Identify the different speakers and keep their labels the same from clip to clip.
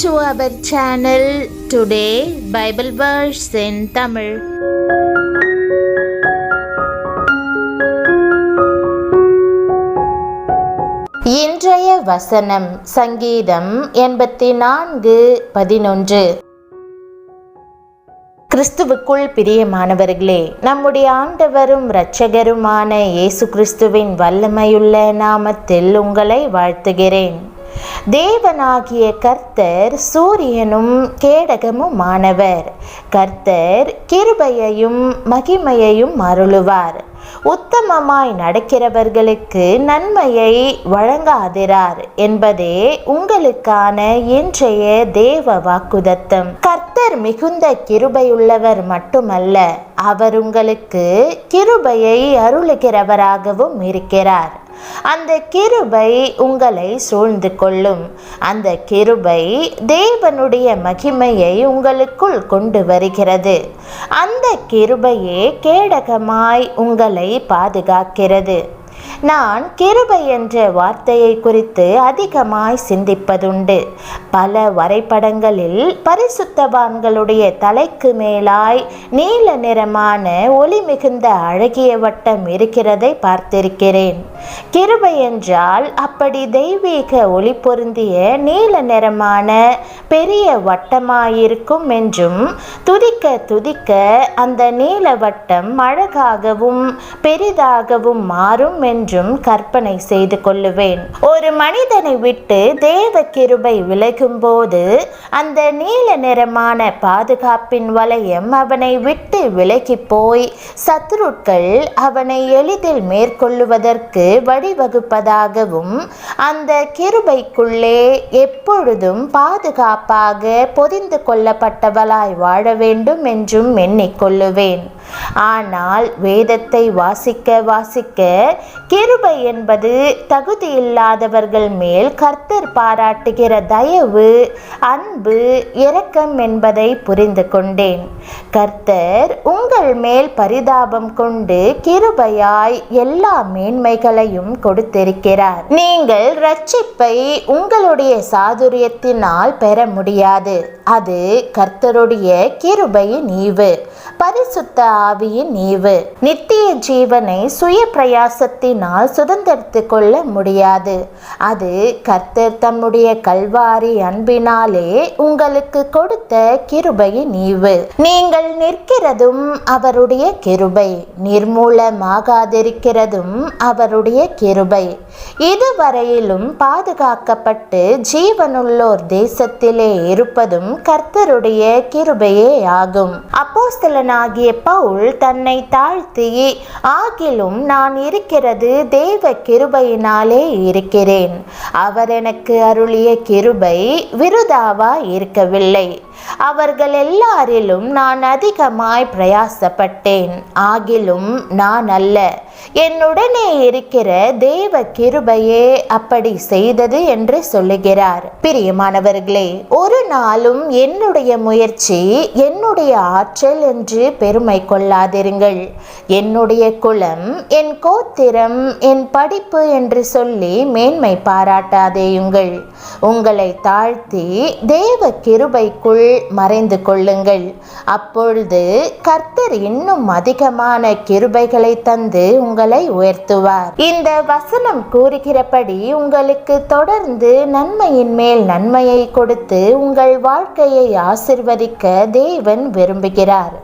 Speaker 1: to our channel. Today Bible verse in Tamil. இன்றைய வசனம் சங்கீதம் 84:11. கிறிஸ்துவுக்குள் பிரியமானவர்களே, நம்முடைய ஆண்டவரும் இரட்சகருமான இயேசு கிறிஸ்துவின் வல்லமையுள்ள நாமத்தில் உங்களை வாழ்த்துகிறேன். தேவனாகிய கர்த்தர் சூரியனும் கேடகமுமானவர். கர்த்தர் கிருபையையும் மகிமையையும் அருளுவார். உத்தமமாய் நடக்கிறவர்களுக்கு நன்மையை வழங்காதிரார் என்பதே உங்களுக்கான இன்றைய தேவ வாக்குதத்தம். கர்த்தர் மிகுந்த கிருபையுள்ளவர் மட்டுமல்ல, அவர் உங்களுக்கு கிருபையை அருளுகிறவராகவும் இருக்கிறார். அந்த கிருபை உங்களை சூழ்ந்து கொள்ளும். அந்த கிருபை தேவனுடைய மகிமையை உங்களுக்குள் கொண்டு வருகிறது. அந்த கிருபையே கேடகமாய் உங்களை பாதுகாக்கிறது. நான் கிருபை என்ற வார்த்தையை குறித்து அதிகமாய் சிந்திப்பதுண்டு. பல வரைபடங்களில் பரிசுத்தவான்களுடைய தலைக்கு மேலாய் நீல நிறமான ஒளி மிகுந்த அழகிய வட்டம் இருக்கிறதை பார்த்திருக்கிறேன். கிருபை என்றால் அப்படி தெய்வீக ஒளி பொருந்திய நீல நிறமான பெரிய வட்டமாயிருக்கும் என்றும், துதிக்க துதிக்க அந்த நீல வட்டம் அழகாகவும் பெரிதாகவும் மாறும் என்றும் கற்பனை செய்து கொள்ளுவேன். ஒரு மனிதனை விட்டு தேவ கிருபை விலகும் போது அந்த நீல நிறமான பாதுகாப்பின் வளையம் அவனை விட்டு விலகி போய் சத்துருக்கள் அவனை எளிதில் மேற்கொள்ளுவதற்கு வழிவகுப்பதாகவும், அந்த கிருபைக்குள்ளே எப்பொழுதும் பாதுகாப்பாக பொதிந்து கொள்ளப்பட்டவளாய் வாழ வேண்டும் என்றும் எண்ணிக்கொள்ளுவேன். ஆனால் வேதத்தை வாசிக்க வாசிக்க கிருபை என்பது தகுதியில்லாதவர்கள் மேல் கர்த்தர் பாராட்டுகிற தயவு, அன்பு, இரக்கம் என்பதை புரிந்து கொண்டேன். கர்த்தர் உங்கள் மேல் பரிதாபம் கொண்டு கிருபையாய் எல்லா மேன்மைகளையும் கொடுத்திருக்கிறார். நீங்கள் இரட்சிப்பை உங்களுடைய சாதுரியத்தினால் பெற முடியாது. அது கர்த்தருடைய கிருபையின் ஈவு, பரிசுத்த ஆவியின் ஈவு. நித்திய ஜீவனை சுய பிரயாசத்தினால் சுதந்திரித்து கொள்ள முடியாது. அது கர்த்தர் தம்முடைய கல்வாரி அன்பினாலே உங்களுக்கு கொடுத்த கிருபையின் ஈவு. நீங்கள் நிற்கிறதும் அவருடைய கிருபை, நிர்மூலமாகாதிருக்கிறதும் அவருடைய கிருபை. இதுவரையிலும் பாதுகாக்கப்பட்டு ஜீவனுள்ளோர் தேசத்திலே இருப்பதும் கர்த்தருடைய கிருபையே ஆகும். அப்போஸ்தலனாகிய பவுல் தன்னை தாழ்த்தி, ஆகிலும் நான் இருக்கிறது தேவ கிருபையினாலே இருக்கிறேன், அவர் எனக்கு அருளிய கிருபை விருதாவா இருக்கவில்லை, அவர்கள் எல்லாரிலும் நான் அதிகமாய் பிரயாசப்பட்டேன், ஆகிலும் நான் அல்ல, என்னுடனே இருக்கிற தேவ கிருபையே அப்படி செய்தது என்று சொல்லுகிறார். பிரியமானவர்களே, ஒரு நாளும் என்னுடைய முயற்சி, என்னுடைய ஆற்றல் என்று பெருமை கொள்ளாதிருங்கள். என்னுடைய குலம், என் கோத்திரம், என் படிப்பு என்று சொல்லி மேன்மை பாராட்டாதேயுங்கள். உங்களை தாழ்த்தி தேவ கிருபைக்குள் மறைந்து கொள்ளுங்கள். அப்பொழுது கர்த்தர் இன்னும் அதிகமான கிருபைகளை தந்து உங்களை உயர்த்துவார். இந்த வசனம் கூறுகிறபடி உங்களுக்கு தொடர்ந்து நன்மையின் மேல் நன்மையை கொடுத்து உங்கள் வாழ்க்கையை ஆசிர்வதிக்க தேவன் விரும்புகிறார்.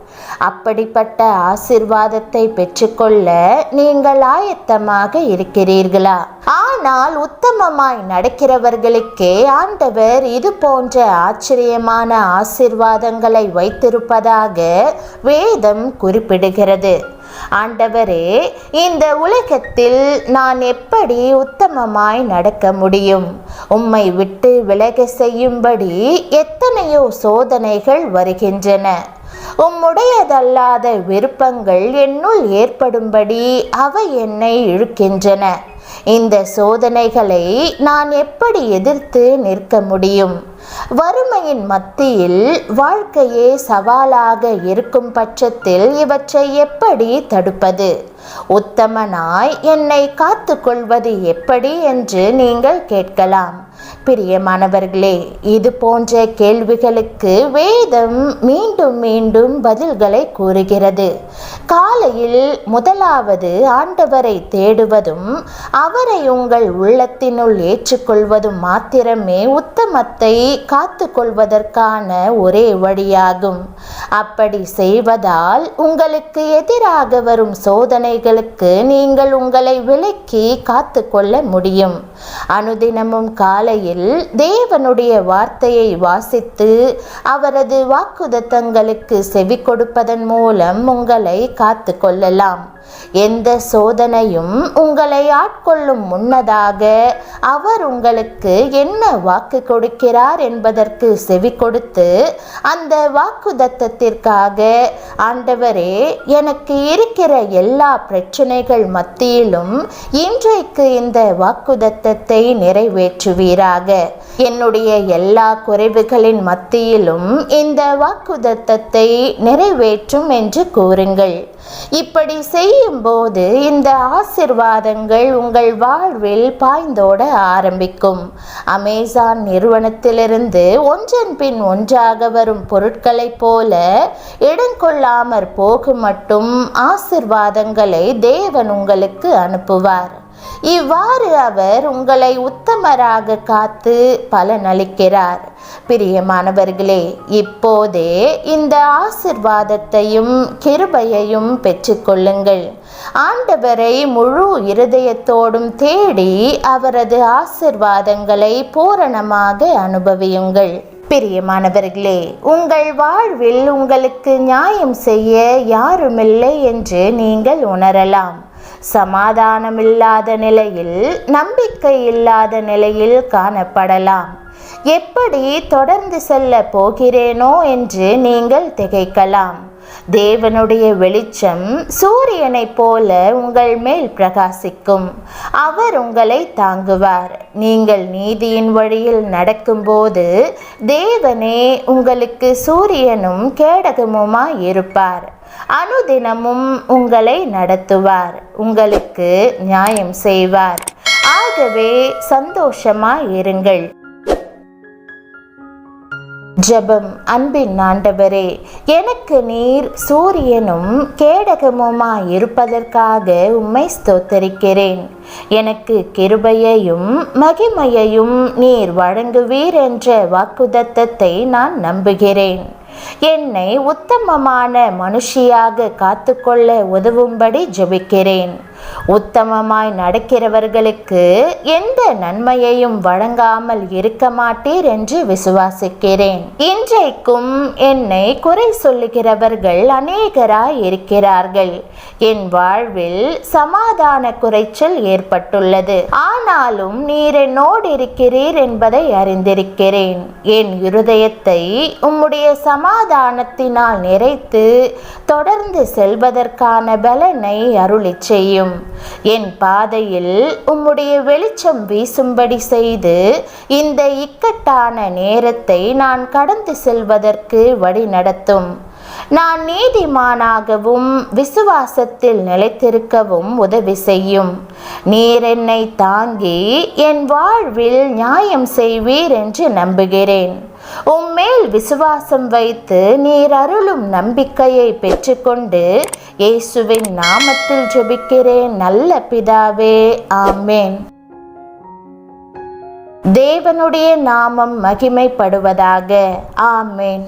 Speaker 1: அப்படிப்பட்ட ஆசிர்வாதத்தை பெற்றுக்கொள்ள நீங்கள் ஆயத்தமாக இருக்கிறீர்களா? ஆனால் உத்தமமாய் நடக்கிறவர்களுக்கே ஆண்டவர் இது போன்ற ஆச்சரியமான ஆசிர்வாதங்களை வைத்திருப்பதாக வேதம் குறிப்பிடுகிறது. ஆண்டவரே, இந்த உலகத்தில் நான் எப்படி உத்தமமாய் நடக்க முடியும்? உம்மை விட்டு விலக செய்யும்படி எத்தனையோ சோதனைகள் வருகின்றன. உம்முடையதல்லாத விருப்பங்கள் என்னுள் ஏற்படும்படி அவை என்னை இழுக்கின்றன. இந்த சோதனைகளை நான் எப்படி எதிர்த்து நிற்க முடியும்? வறுமையின் மத்தியில் வாழ்க்கையே சவாலாக இருக்கும் பட்சத்தில் இவற்றை எப்படி தடுப்பது? உத்தமனாய் என்னை காத்து கொள்வது எப்படி என்று நீங்கள் கேட்கலாம். பிரியமானவர்களே, இது போன்ற கேள்விகளுக்கு வேதம் மீண்டும் மீண்டும் பதில்களை கூறுகிறது. காலையில் முதலாவது ஆண்டவரை தேடுவதும் அவரை உங்கள் உள்ளத்தினுள் ஏற்றுக்கொள்வதும் மாத்திரமே உத்தமத்தை காத்து கொள்வதற்கான ஒரே வழியாகும். அப்படி செய்வதால் உங்களுக்கு எதிராக வரும் சோதனைகளுக்கு நீங்கள் உங்களை விலக்கி காத்து கொள்ள முடியும். அனுதினமும் காலையில் தேவனுடைய வார்த்தையை வாசித்து அவரது வாக்குத்தத்தங்களுக்கு செவி கொடுப்பதன் மூலம் உங்களை காத்து கொள்ளலாம். எந்த சோதனையும் உங்களை ஆட்கொள்ளும் முன்னதாக அவர் உங்களுக்கு என்ன வாக்கு கொடுக்கிறார் என்பதற்கு செவி கொடுத்து அந்த வாக்குத்தத்தத்திற்காக, ஆண்டவரே, எனக்கு இருக்கிற எல்லா பிரச்சனைகள் மத்தியிலும் இன்றைக்கு இந்த வாக்குத்தத்தத்தை நிறைவேற்றுவீராக, என்னுடைய எல்லா குறைவுகளின் மத்தியிலும் இந்த வாக்குத்தத்தத்தை நிறைவேற்றும் என்று கூறுங்கள். இப்படி செய்யும் போது இந்த ஆசீர்வாதங்கள் உங்கள் வாழ்வில் பாய்ந்தோட ஆரம்பிக்கும். அமேசான் நிறுவனத்திலிருந்து ஒன்றன் பின் ஒன்றாக வரும் பொருட்களைப் போல இடங்கொள்ளாமற் போகும் மட்டும் ஆசீர்வாதங்களை தேவன் உங்களுக்கு அனுப்புவார். இவ்வாறு அவர் உங்களை உத்தமராக காத்து பலனளிக்கிறார். பிரியமானவர்களே, இப்போதே இந்த ஆசீர்வாதத்தையும் கிருபையையும் பெற்றுக்கொள்ளுங்கள். ஆண்டவரை முழு இருதயத்தோடும் தேடி அவரது ஆசீர்வாதங்களை பூரணமாக அனுபவியுங்கள். பிரியமானவர்களே, உங்கள் வாழ்வில் உங்களுக்கு நியாயம் செய்ய யாருமில்லை என்று நீங்கள் உணரலாம். சமாதானமில்லாத நிலையில், நம்பிக்கை இல்லாத நிலையில் காணப்படலாம். எப்படி தொடர்ந்து செல்ல போகிறேனோ என்று நீங்கள் திகைக்கலாம். தேவனுடைய வெளிச்சம் சூரியனைப் போல உங்கள் மேல் பிரகாசிக்கும். அவர் உங்களை தாங்குவார். நீங்கள் நீதியின் வழியில் நடக்கும்போது தேவனே உங்களுக்கு சூரியனும் கேடகமுமாய் இருப்பார். அனுதினமும் உங்களை நடத்துவார், உங்களுக்கு நியாயம் செய்வார். ஆகவே சந்தோஷமாய் இருங்கள். ஜெபம். அன்பின் ஆண்டவரே, எனக்கு நீர் சூரியனும் கேடகமுமாய் இருப்பதற்காக உம்மை ஸ்தோத்தரிக்கிறேன். எனக்கு கிருபையையும் மகிமையையும் நீர் வழங்குவீர் என்ற வாக்குத்தத்தத்தை நான் நம்புகிறேன். என்னை உத்தமமான மனுஷியாக காத்துக்கொள்ள உதவும்படி ஜெபிக்கிறேன். உத்தமமாய் நடக்கிறவர்களுக்கு எந்த நன்மையையும் வழங்காமல் இருக்க மாட்டீர் என்று விசுவாசிக்கிறேன். இன்றைக்கும் என்னை குறை சொல்லுகிறவர்கள் அநேகராய் இருக்கிறார்கள். என் வாழ்வில் சமாதான குறைச்சல் ஏற்பட்டுள்ளது. ஆனாலும் நீர் என்னோடு இருக்கிறீர் என்பதை அறிந்திருக்கிறேன். என் இருதயத்தை உம்முடைய சமாதானத்தினால் நிறைத்து தொடர்ந்து செல்வதற்கான பலனை அருளிச் செய்யும். என் பாதையில் உம்முடைய வெளிச்சம் வீசும்படி செய்து இந்த இக்கட்டான நேரத்தை நான் கடந்து செல்வதற்கு வழி நடத்தும். நான் நீதிமானாகவும் விசுவாசத்தில் நிலைத்திருக்கவும் உதவி செய்யும். நீர் என்னை தாங்கி என் வாழ்வில் நியாயம் செய்வீர் என்று நம்புகிறேன். உம்மேல் விசுவாசம் வைத்து நீர் அருளும் நம்பிக்கையை பெற்றுக்கொண்டு இயேசுவின் நாமத்தில் ஜெபிக்கிறேன் நல்ல பிதாவே, ஆமேன். தேவனுடைய நாமம் மகிமைப்படுவதாக. ஆமேன்.